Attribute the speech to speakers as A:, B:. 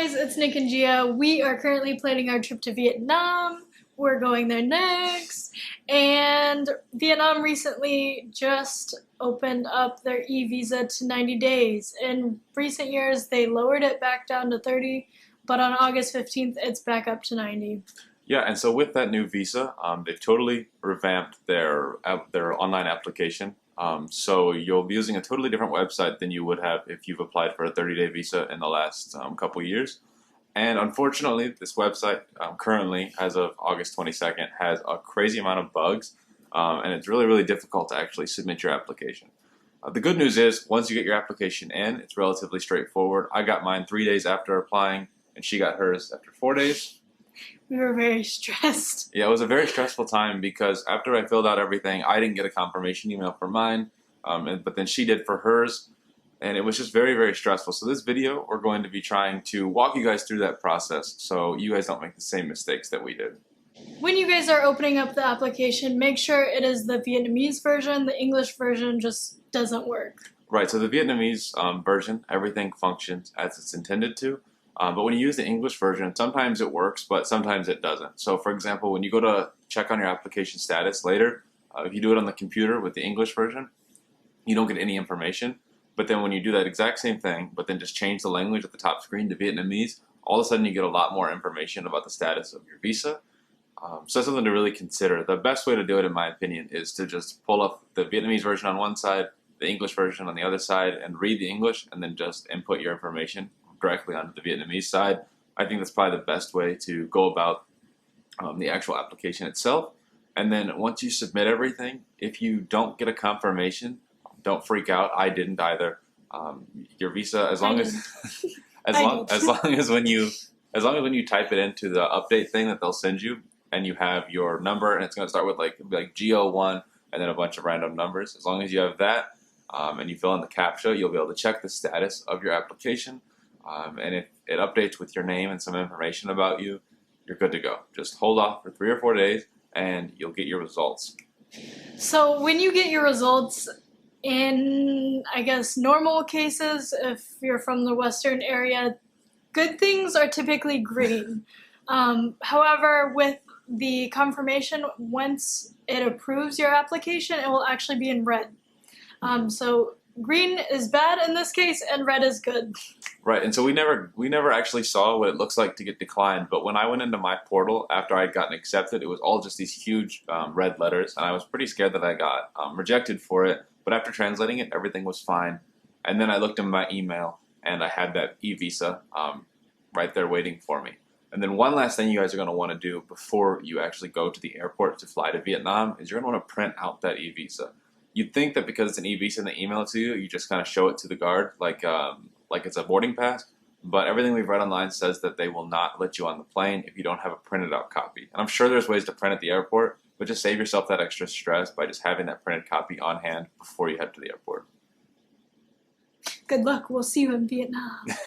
A: guys, it's Nick and Gia. We are currently planning our trip to Vietnam. We're going there next. And Vietnam recently just opened up their eVisa to 90 days. In recent years, they lowered it back down to 30, but on August 15th, it's back up to 90.
B: Yeah, and so with that new visa, they've totally revamped their online application. So you'll be using a totally different website than you would have if you've applied for a 30-day visa in the last couple years. And unfortunately, this website currently, as of August 22nd, has a crazy amount of bugs, and it's really, really difficult to actually submit your application. The good news is, once you get your application in, it's relatively straightforward. I got mine 3 days after applying, and she got hers after 4 days.
A: We were very stressed.
B: Yeah, it was a very stressful time because after I filled out everything, I didn't get a confirmation email for mine, but then she did for hers, and it was just very, very stressful. So this video, we're going to be trying to walk you guys through that process so you guys don't make the same mistakes that we did.
A: When you guys are opening up the application, make sure it is the Vietnamese version. The English version just doesn't work.
B: Right, so the Vietnamese version, everything functions as it's intended to. But when you use the English version, sometimes it works, but sometimes it doesn't. So for example, when you go to check on your application status later, if you do it on the computer with the English version, you don't get any information. But then when you do that exact same thing, but then just change the language at the top screen to Vietnamese, all of a sudden you get a lot more information about the status of your visa. So that's something to really consider. The best way to do it, in my opinion, is to just pull up the Vietnamese version on one side, the English version on the other side, and read the English, and then just input your information directly onto the Vietnamese side. I think that's probably the best way to go about the actual application itself. And then once you submit everything, if you don't get a confirmation, don't freak out. I didn't either. Your visa, as long as when you type it into the update thing that they'll send you, and you have your number, and it's going to start with like GO1 and then a bunch of random numbers. As long as you have that and you fill in the CAPTCHA, you'll be able to check the status of your application. And if it updates with your name and some information about you, you're good to go. Just hold off for 3 or 4 days and you'll get your results.
A: So when you get your results, in, I guess, normal cases, if you're from the Western area, good things are typically green. However, with the confirmation, once it approves your application, it will actually be in red. So green is bad in this case, and red is good.
B: Right, and so we never actually saw what it looks like to get declined, but when I went into my portal after I'd gotten accepted, it was all just these huge red letters, and I was pretty scared that I got rejected for it, but after translating it, everything was fine. And then I looked in my email, and I had that eVisa right there waiting for me. And then one last thing you guys are going to want to do before you actually go to the airport to fly to Vietnam is you're going to want to print out that eVisa. You'd think that because it's an eVisa and they email it to you, you just kind of show it to the guard like it's a boarding pass. But everything we've read online says that they will not let you on the plane if you don't have a printed out copy. And I'm sure there's ways to print at the airport, but just save yourself that extra stress by just having that printed copy on hand before you head to the airport.
A: Good luck. We'll see you in Vietnam.